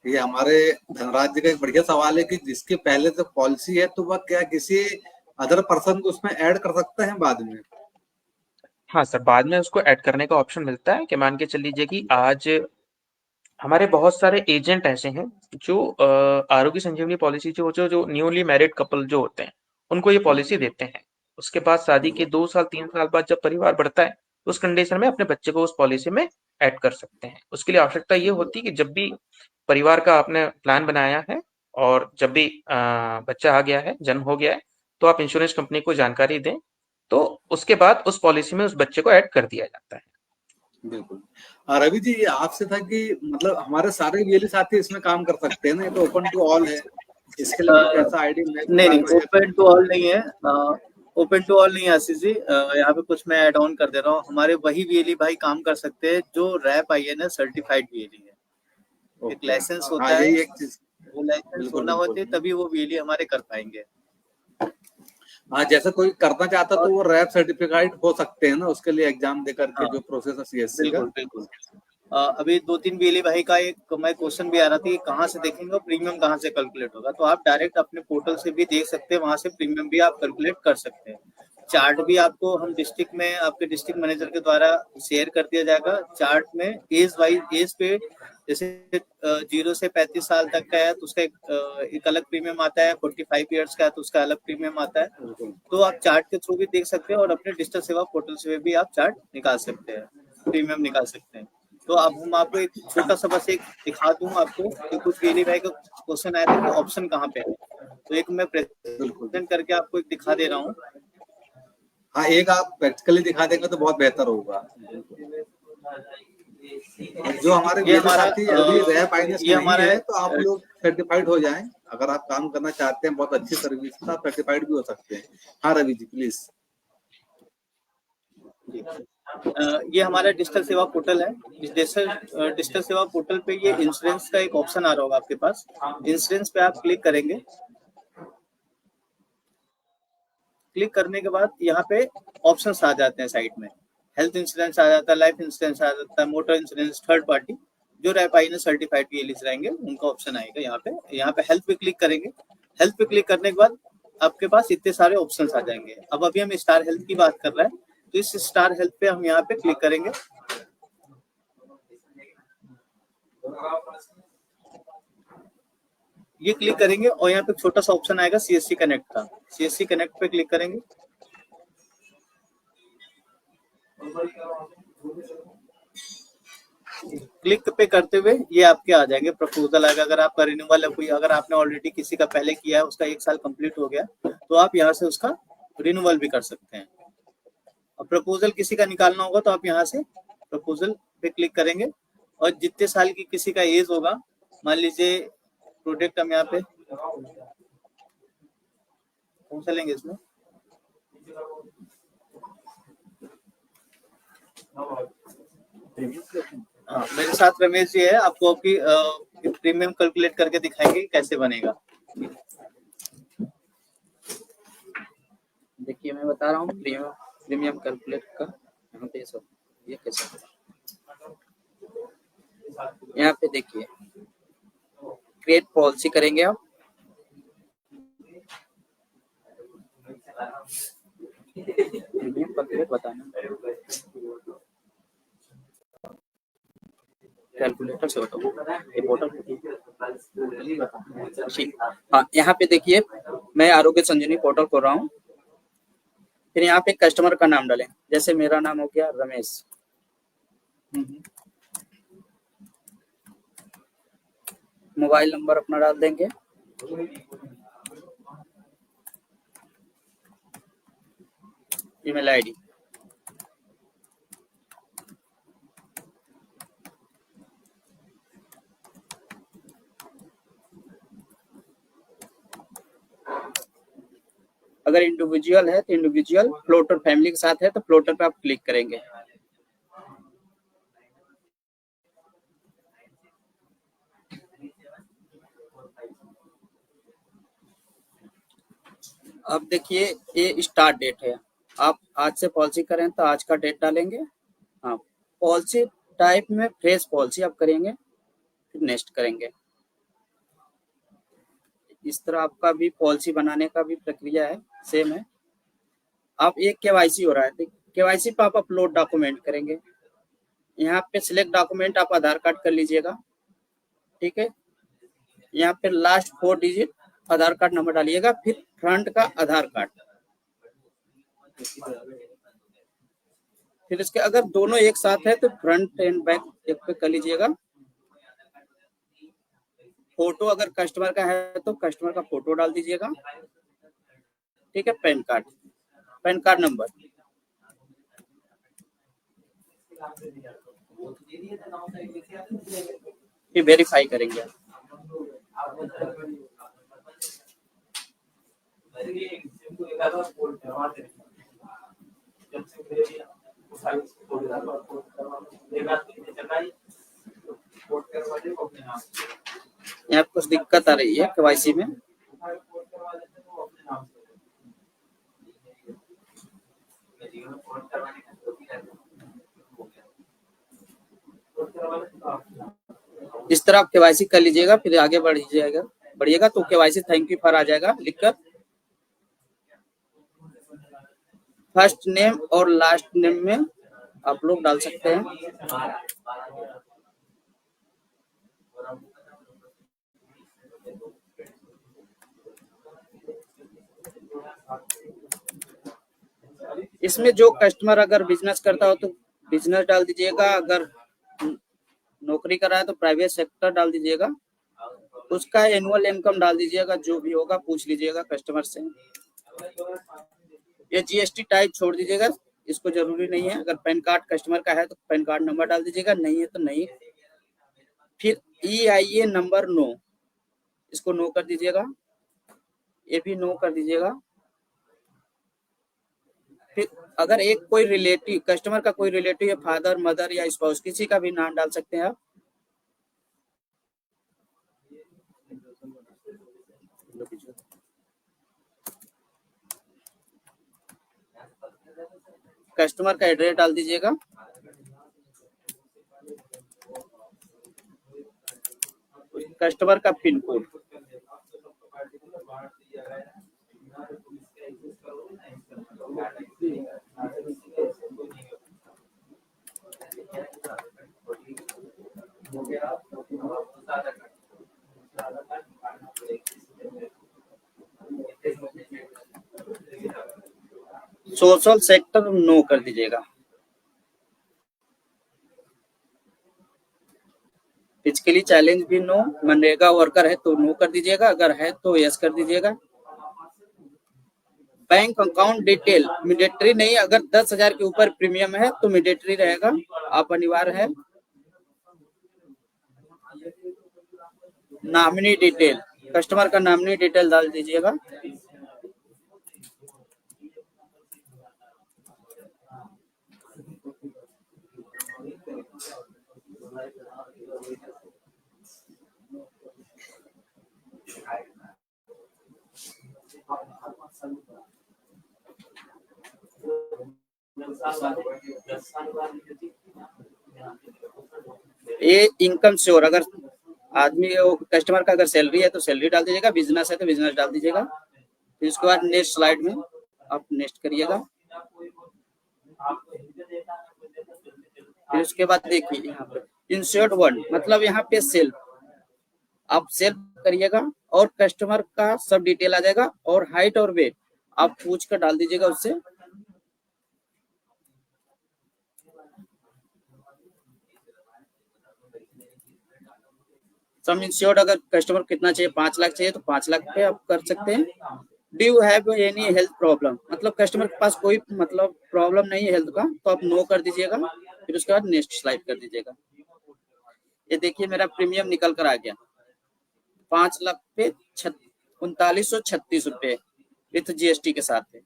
ये हमारे धनराज जी का एक बढ़िया सवाल है कि जिसके पहले से पॉलिसी है तो वह क्या किसी अदर पर्सन को उसमें ऐड कर सकते हैं बाद में? हाँ सर, बाद में उसको ऐड करने का ऑप्शन मिलता है कि मान के चल लीजिए कि आज हमारे बहुत सारे एजेंट ऐसे हैं जो आरोग्य संजीवनी पॉलिसी जो जो जो न्यूली मैरिड कपल जो होते हैं उनको ये पॉलिसी देते हैं। उसके बाद शादी के 2 साल 3 साल बाद जब परिवार बढ़ता है तो उस कंडीशन में अपने बच्चे को उस पॉलिसी में ऐड कर सकते हैं। उसके लिए आवश्यकता ये होती है कि जब भी परिवार का आपने प्लान बनाया है और जब भी बच्चा आ गया है, जन्म हो गया है, तो आप इंश्योरेंस कंपनी को जानकारी दें, तो उसके बाद उस पॉलिसी में उस बच्चे को ऐड कर दिया जाता है। बिल्कुल। रवि जी, ये आपसे था कि मतलब हमारे सारे वीएलई साथी इसमें काम कर सकते हैं ना, ये तो ओपन टू ऑल है, इसके लिए कुछ ऐसा आईडी मैं नहीं नहीं, बता रहे ओपन टू ऑल नहीं है। ओपन टू ऑल नहीं है आशीष जी। यहाँ पे कुछ मैं ऐड ऑन कर दे रहा हूँ। हमारे वही वीएलई भाई काम कर सकते हैं जो रैप आईएनएस सर्टिफाइड वीएलई है। एक लाइसेंस होता हाँ, है, यही एक चीज। वो लाइसेंस बिल्कुल होना होते बिल्कुल। तभी वो वीएलई हमारे कर पाएंगे। हाँ, जैसे कोई करना चाहता तो वो रैप सर्टिफिकेट हो सकते हैं ना, उसके लिए एग्जाम दे करके हाँ, जो प्रोसेस है सीएससी का। बिल्कुल बिल्कुल। अभी 2-3 वीएलई भाई का एक मैं क्वेश्चन भी आ रहा था कि कहाँ से देखेंगे और प्रीमियम कहाँ से कैलकुलेट होगा। तो आप डायरेक्ट अपने पोर्टल से भी देख सकते हैं, वहां से प्रीमियम भी आप कैलकुलेट कर सकते हैं। चार्ट भी आपको हम डिस्ट्रिक्ट में आपके डिस्ट्रिक्ट मैनेजर के द्वारा शेयर कर दिया जाएगा। चार्ट में एज वाइज एज पे जैसे 0 से 35 साल तक का है तो उसका एक अलग प्रीमियम आता है, 45 ईयर्स का है तो उसका अलग प्रीमियम आता है। तो आप चार्ट के थ्रू भी देख सकते हैं और अपने डिजिटल सेवा पोर्टल से भी आप चार्ट निकाल सकते हैं, प्रीमियम निकाल सकते हैं। तो अब हम आपको एक छोटा सा बस एक दिखा दूं आपको कि कुछ वीएलई भाई का क्वेश्चन आया था कि ऑप्शन कहाँ पे है, तो एक मैं प्रेजेंट करके आपको एक दिखा दे रहा हूँ। हाँ, एक आप प्रैक्टिकली दिखा देंगे तो बहुत बेहतर होगा। और जो हमारे ये वीएलई हमारा साथी अभी रैप आईएनएस ये नहीं हमारा है तो आप लोग सर्टिफाइड हो जाएं। अगर आप काम करना चाहते हैं बहुत अच्छी सर्विस तो आप सर्टिफाइड भी हो सकते हैं। हाँ रवि जी प्लीज। ये हमारा डिजिटल सेवा पोर्टल है। इस डिजिटल सेवा पोर्टल पे ये इंश्योरेंस का एक ऑप्शन आ रहा होगा आपके पास। इंश्योरेंस पे आप क्लिक करेंगे। क्लिक करने के बाद यहाँ पे ऑप्शंस आ जाते हैं साइड में। हेल्थ इंश्योरेंस आ जाता है, लाइफ इंश्योरेंस आ जाता है, मोटर इंश्योरेंस, थर्ड पार्टी। जो रैप आईएनएस सर्टिफाइड वीएलईज रहेंगे उनका ऑप्शन आएगा यहाँ पे। यहाँ पे हेल्थ पे क्लिक करेंगे। हेल्थ पे क्लिक करने के बाद आपके पास इतने सारे ऑप्शंस आ जाएंगे। अब अभी हम स्टार हेल्थ की बात कर रहे हैं तो इस स्टार हेल्थ पे हम यहाँ पे क्लिक करेंगे। ये क्लिक करेंगे और यहाँ पे छोटा सा ऑप्शन आएगा सीएससी कनेक्ट का। सीएससी कनेक्ट पे क्लिक करेंगे। क्लिक पे करते हुए ये आपके आ जाएंगे प्रपोजल आएगा। अगर आपका रिन्यूअल है कोई, अगर आपने ऑलरेडी किसी का पहले किया है उसका 1 साल कंप्लीट हो गया तो आप यहाँ से उसका रिन्यूअल भी कर सकते हैं। और प्रपोजल किसी का निकालना होगा तो आप यहाँ से प्रपोजल पे क्लिक करेंगे और जितने साल की किसी का एज होगा, मान लीजिए प्रोडक्ट हम यहाँ पे कौन सा लेंगे इसमें, हाँ मेरे साथ रमेश जी है, आपको आपकी प्रीमियम कैलकुलेट करके दिखाएंगे कैसे बनेगा। देखिए मैं बता रहा हूँ प्रीमियम कैलकुलेट का। यहाँ पे सब ये कैसे, यहाँ पे देखिए क्रिएट पॉलिसी करेंगे आप। प्रीमियम कैलकुलेट बताना, कैलकुलेटर से होता है पोर्टल। हाँ यहाँ पे देखिए मैं आरोग्य संजीवनी पोर्टल खोल रहा हूँ। फिर यहाँ पे कस्टमर का नाम डालें, जैसे मेरा नाम हो गया रमेश। मोबाइल नंबर अपना डाल देंगे, ईमेल आईडी। अगर इंडिविजुअल है तो इंडिविजुअल, फ्लोटर फैमिली के साथ है तो फ्लोटर पे आप क्लिक करेंगे। अब देखिए ये स्टार्ट डेट है, आप आज से पॉलिसी करें तो आज का डेट डालेंगे। हाँ, पॉलिसी टाइप में फ्रेश पॉलिसी आप करेंगे, फिर नेक्स्ट करेंगे। इस तरह आपका भी पॉलिसी बनाने का भी प्रक्रिया है, सेम है। आप एक केवाईसी हो रहा है, केवाईसी पे आप अपलोड डॉक्यूमेंट करेंगे। यहाँ पे सिलेक्ट डॉक्यूमेंट आप आधार कार्ड कर लीजिएगा, ठीक है। यहाँ पे लास्ट 4 डिजिट आधार कार्ड नंबर डालिएगा, फिर फ्रंट का आधार कार्ड। फिर इसके अगर दोनों एक साथ है तो फ्रंट एंड बैक एक पे कर लीजिएगा। फोटो अगर कस्टमर का है तो कस्टमर का फोटो डाल दीजिएगा, ठीक है। पैन कार्ड नंबर, फिर वेरीफाई करेंगे। यहाँ कुछ दिक्कत आ रही है केवाईसी में, इस तरह आप केवाईसी कर लीजिएगा, फिर आगे बढ़िएगा तो केवाईसी थैंक यू फॉर आ जाएगा लिखकर। फर्स्ट नेम और लास्ट नेम में आप लोग डाल सकते हैं। इसमें जो कस्टमर अगर बिजनेस करता हो तो बिजनेस डाल दीजिएगा, अगर नौकरी कर रहा है तो प्राइवेट सेक्टर डाल दीजिएगा। उसका एनुअल इनकम डाल दीजिएगा, जो भी होगा पूछ लीजिएगा कस्टमर से। ये जीएसटी टाइप छोड़ दीजिएगा, इसको जरूरी नहीं है। अगर पैन कार्ड कस्टमर का है तो पैन कार्ड नंबर डाल दीजिएगा, नहीं है तो नहीं। फिर EIA नंबर नो, इसको नो कर दीजिएगा, ये भी नो कर दीजिएगा। फिर अगर एक कोई रिलेटिव कस्टमर का कोई रिलेटिव है, फादर मदर या स्पाउस, किसी का भी नाम डाल सकते हैं आप। कस्टमर का एड्रेस डाल दीजिएगा, कस्टमर का pin code, social sector no कर दीजिएगा। फिजिकली चैलेंज भी नो, मनरेगा वर्कर है तो नो कर दीजिएगा, अगर है तो यस कर दीजिएगा। बैंक अकाउंट डिटेल मैंडेटरी नहीं, अगर 10,000 के ऊपर प्रीमियम है तो मैंडेटरी रहेगा, आप अनिवार्य है। नॉमिनी डिटेल, कस्टमर का नॉमिनी डिटेल डाल दीजिएगा। ये इनकम श्योर, अगर आदमी कस्टमर का अगर सैलरी है तो सैलरी डाल दीजिएगा, बिजनेस है तो बिजनेस डाल दीजिएगा। फिर उसके बाद नेक्स्ट स्लाइड में आप नेक्स्ट करिएगा। फिर उसके बाद देखिए यहाँ पे इंसर्ट वन, मतलब यहाँ पे सेल्फ, आप सेल्फ करिएगा और कस्टमर का सब डिटेल आ जाएगा, और हाइट और वेट आप पूछ कर डाल दीजिएगा उससे। सम इंश्योर्ड अगर कस्टमर कितना चाहिए, 5 लाख चाहिए तो 5 लाख पे आप कर सकते हैं। Do you have any health problem, मतलब कस्टमर के पास कोई मतलब प्रॉब्लम नहीं है हेल्थ का, तो आप नो कर दीजिएगा, फिर उसके बाद नेक्स्ट स्लाइड कर दीजिएगा। ये देखिए मेरा प्रीमियम निकल कर आ गया 5 लाख पे 3936 रुपए विथ जीएसटी के साथ है।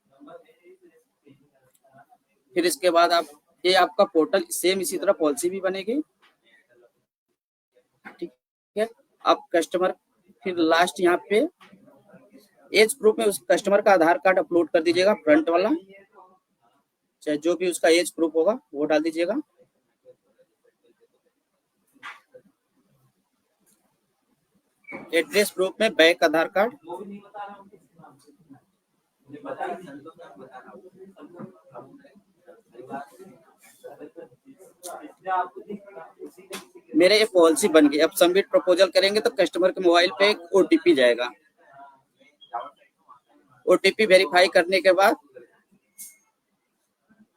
फिर इसके बाद आप ये आपका पोर्टल सेम इसी तरह पॉलिसी भी बनेगी, ठीक है। आप कस्टमर फिर लास्ट यहाँ पे एज प्रूफ में उस कस्टमर का आधार कार्ड अपलोड कर दीजिएगा, फ्रंट वाला, चाहे जो भी उसका एज प्रूफ होगा वो डाल दीजिएगा। एड्रेस प्रूफ में बैक आधार कार्ड, मेरे ये पॉलिसी बन गई। अब सबमिट प्रपोजल करेंगे तो कस्टमर के मोबाइल पे एक ओटीपी जाएगा। ओटीपी वेरीफाई करने के बाद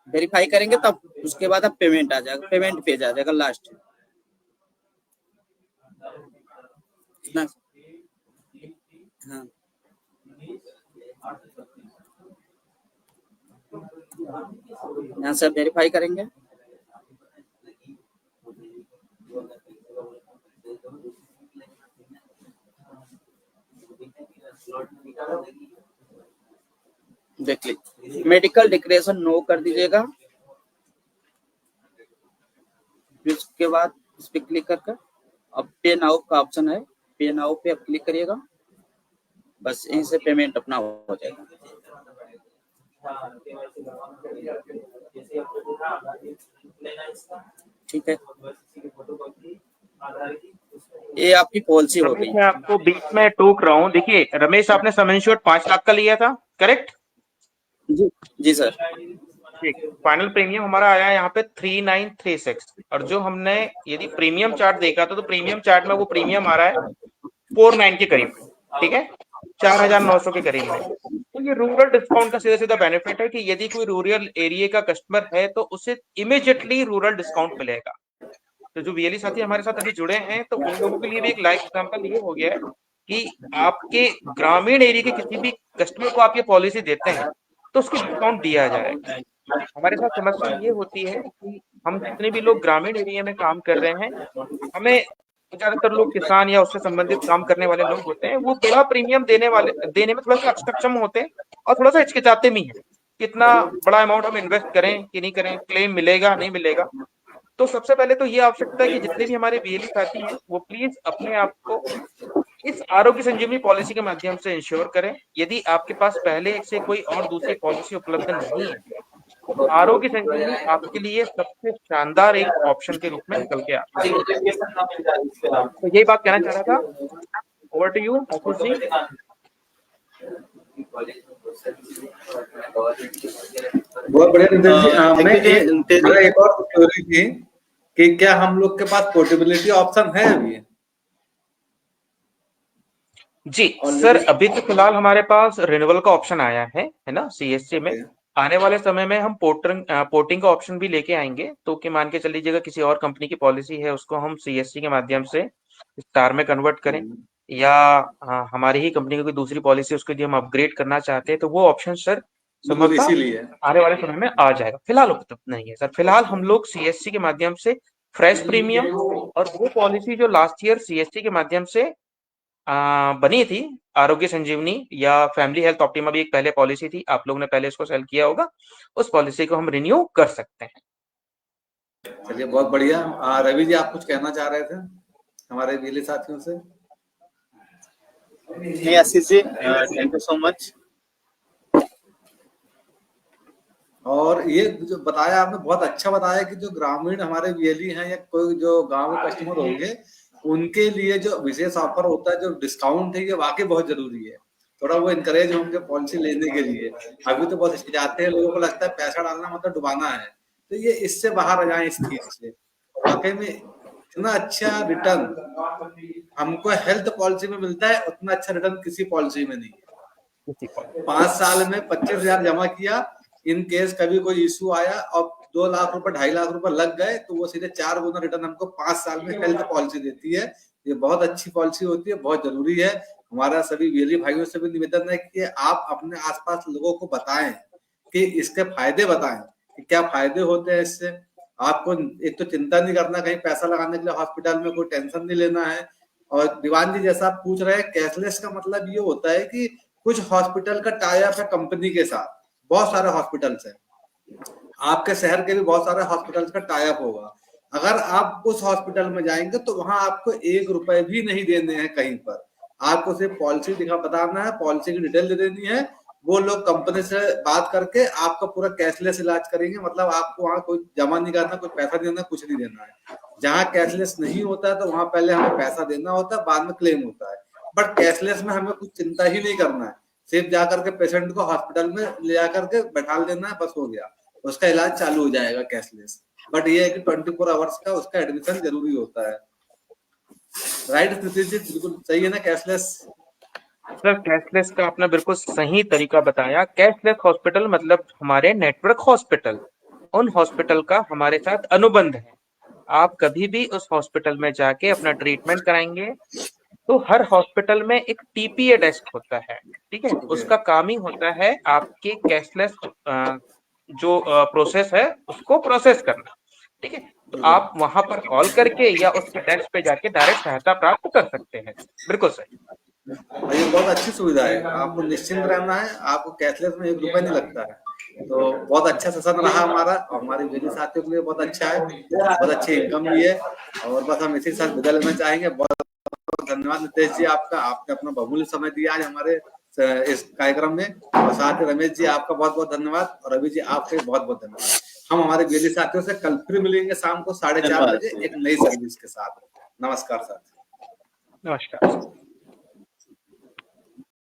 वेरीफाई करेंगे तब उसके बाद अब पेमेंट आ जाएगा, पेमेंट पेज आ जाएगा लास्ट। हाँ यहाँ से वेरीफाई करेंगे, देख लीजिए मेडिकल डिक्लेरेशन नो कर दीजिएगा। फिर उसके बाद इस पे क्लिक कर अब पे नाउ का ऑप्शन है, पे नाउ पे आप क्लिक करिएगा, बस यहीं से पेमेंट अपना हो जाएगा। ठीक है, ये आपकी पॉलिसी हो गई। मैं आपको बीच में टोक रहा हूँ। देखिए रमेश, आपने सम इंश्योर्ड 5 लाख का लिया था, करेक्ट? जी सर। ठीक, फाइनल प्रीमियम हमारा आया है यहाँ पे 3936, और जो हमने यदि प्रीमियम चार्ट देखा तो प्रीमियम चार्ट में वो प्रीमियम आ रहा है 49 के करीब, ठीक है, 4900 के करीब में। तो ये रूरल डिस्काउंट का सीधा सीधा बेनिफिट है कि यदि कोई रूरल एरिया का कस्टमर है तो उसे इमीडिएटली रूरल डिस्काउंट मिलेगा। तो जो वीएलई साथी हमारे साथ अभी जुड़े हैं तो उन लोगों के लिए भी एक लाइव एग्जांपल ये हो गया है कि आपके ग्रामीण एरिया के किसी भी कस्टमर को आप ये पॉलिसी देते हैं तो उसको डिस्काउंट दिया जाएगा। हमारे साथ समस्या ये होती है कि हम जितने भी लोग ग्रामीण एरिया में काम कर रहे हैं, हमें ज्यादातर लोग किसान या उससे संबंधित काम करने वाले लोग होते हैं, वो बड़ा प्रीमियम देने में थोड़ा सा अक्षम होते हैं और थोड़ा सा हिचकिचाते भी हैं, कितना बड़ा अमाउंट हम इन्वेस्ट करें कि नहीं करें, क्लेम मिलेगा नहीं मिलेगा। तो सबसे पहले तो ये आवश्यकता है कि जितने भी हमारे वीएलई साथी हैं वो प्लीज अपने आप को इस आरोग्य संजीवनी पॉलिसी के माध्यम से इंश्योर करें। यदि आपके पास पहले से कोई और दूसरी पॉलिसी उपलब्ध नहीं है तो आरोग्य संजीवनी आपके लिए सबसे शानदार एक ऑप्शन के रूप में निकल के आता है। तो यही बात कहना चाह रहा था। Over to you Ashish ji. बहुत बढ़िया नितिन जी। मैं एक और क्वेरी थी कि क्या हम लोग के पास पोर्टेबिलिटी ऑप्शन है अभी? जी सर, अभी तो फिलहाल हमारे पास रिन्यूअल का ऑप्शन आया है ना सीएससी में। आने वाले समय में हम पोर्टिंग का ऑप्शन भी लेके आएंगे। तो कि मान के चल लीजिएगा किसी और कंपनी की पॉलिसी है उसको हम सीएससी के माध्यम से स्टार में कन्वर्ट करें, या हमारी ही कंपनी की कोई दूसरी पॉलिसी उसको यदि हम अपग्रेड करना चाहते हैं तो वो ऑप्शन सर आने वाले समय में आ जाएगा। फिलहाल उपलब्ध नहीं है सर। फिलहाल हम लोग सीएससी के माध्यम से फ्रेश प्रीमियम और वो पॉलिसी जो लास्ट ईयर सीएससी के माध्यम से बनी थी, आरोग्य संजीवनी या फैमिली हेल्थ ऑप्टिमा भी एक पहले पॉलिसी थी, आप लोगों ने पहले इसको सेल किया होगा, उस पॉलिसी को हम रिन्यू कर सकते हैं। चलिए बहुत बढ़िया। रवि जी आप कुछ कहना चाह रहे थे हमारे वीएलई साथियों से? Ashish ji thank you so much. और ये जो बताया आपने बहुत अच्छा बताया कि जो ग्रामीण हमारे वीएलई हैं या कोई जो गांव के कस्टमर होंगे उनके लिए जो विशेष ऑफर होता है, जो डिस्काउंट है, ये वाकई बहुत जरूरी है। थोड़ा वो इनकरेज होंगे पॉलिसी लेने के लिए। अभी तो बहुत हिचकिचाते हैं, लोगों को लगता है पैसा डालना मतलब डुबाना है, तो ये इससे बाहर आ जाए इस चीज से। वाकई में इतना अच्छा रिटर्न हमको हेल्थ पॉलिसी में मिलता है, उतना अच्छा रिटर्न किसी पॉलिसी में नहीं है। 5 साल में 25,000 जमा किया, इन केस कभी कोई इशू आया और 2 लाख रुपए 2.5 लाख रुपए लग गए तो वो सीधे 4 गुना रिटर्न हमको 5 साल में हेल्थ पॉलिसी देती है। ये बहुत अच्छी पॉलिसी होती है, बहुत जरूरी है। हमारा सभी वीएलई भाइयों से भी निवेदन है कि आप अपने आसपास लोगों को बताएं कि इसके फायदे बताएं कि क्या फायदे होते हैं इससे। आपको एक तो चिंता नहीं करना कहीं पैसा लगाने के लिए हॉस्पिटल में, कोई टेंशन नहीं लेना है। और दीवान जी जैसा आप पूछ रहे हैं, कैशलेस का मतलब ये होता है कि कुछ हॉस्पिटल का टाई अप है कंपनी के साथ, बहुत सारे हॉस्पिटल्स हैं, आपके शहर के भी बहुत सारे हॉस्पिटल्स का टाई अप होगा। अगर आप उस हॉस्पिटल में जाएंगे तो वहां आपको 1 रुपए भी नहीं देने हैं कहीं पर, आपको सिर्फ पॉलिसी बताना है, पॉलिसी की डिटेल दे देनी है। वो लोग कंपनी से बात करके आपका पूरा कैशलेस इलाज करेंगे, मतलब आपको वहां कोई जमा नहीं करना, कोई पैसा देना, कुछ नहीं देना है। जहां कैशलेस नहीं होता है तो वहां पहले हमें पैसा देना होता है, बाद में क्लेम होता है। बट कैशलेस में हमें कुछ चिंता ही नहीं करना है, सिर्फ जाकर के पेशेंट को हॉस्पिटल में ले जाकर के बैठा देना है, बस हो गया, उसका इलाज चालू हो जाएगा कैशलेस। बट ये है कि 24 आवर्स का उसका एडमिशन जरूरी होता है। राइट प्रीति जी, बिल्कुल सही है ना कैशलेस? सर कैशलेस का आपने बिल्कुल सही तरीका बताया। कैशलेस हॉस्पिटल मतलब हमारे नेटवर्क हॉस्पिटल, उन हॉस्पिटल का हमारे साथ अनुबंध है। आप कभी भी उस हॉस्पिटल में जाके अपना ट्रीटमेंट कराएंगे तो हर हॉस्पिटल में एक टीपीए डेस्क होता है, ठीक है। उसका काम ही होता है आपके कैशलेस जो प्रोसेस है उसको प्रोसेस करना, ठीक है। तो आप वहां पर कॉल करके या उसके डेस्क पे जाके डायरेक्ट सहायता प्राप्त कर सकते हैं। बिल्कुल सही। ये बहुत अच्छी सुविधा है, आपको निश्चिंत रहना है, आपको कैशलेस में 1 रुपया नहीं लगता है। तो बहुत अच्छा सेशन रहा हमारा, और हमारे वीडियो साथियों के लिए बहुत अच्छा है, बहुत अच्छी इनकम भी है। और बस हम इसी के साथ विदा लेना चाहेंगे। बहुत बहुत धन्यवाद नितेश जी आपका, आपने अपना बहुमूल्य समय दिया आज हमारे इस कार्यक्रम में। और साथ ही रमेश जी आपका बहुत बहुत धन्यवाद, और रवि जी आपके बहुत बहुत धन्यवाद। हम हमारे वीडियो साथियों से कल फिर मिलेंगे शाम को 4:30 बजे एक नई सर्विस के साथ। नमस्कार सर। नमस्कार।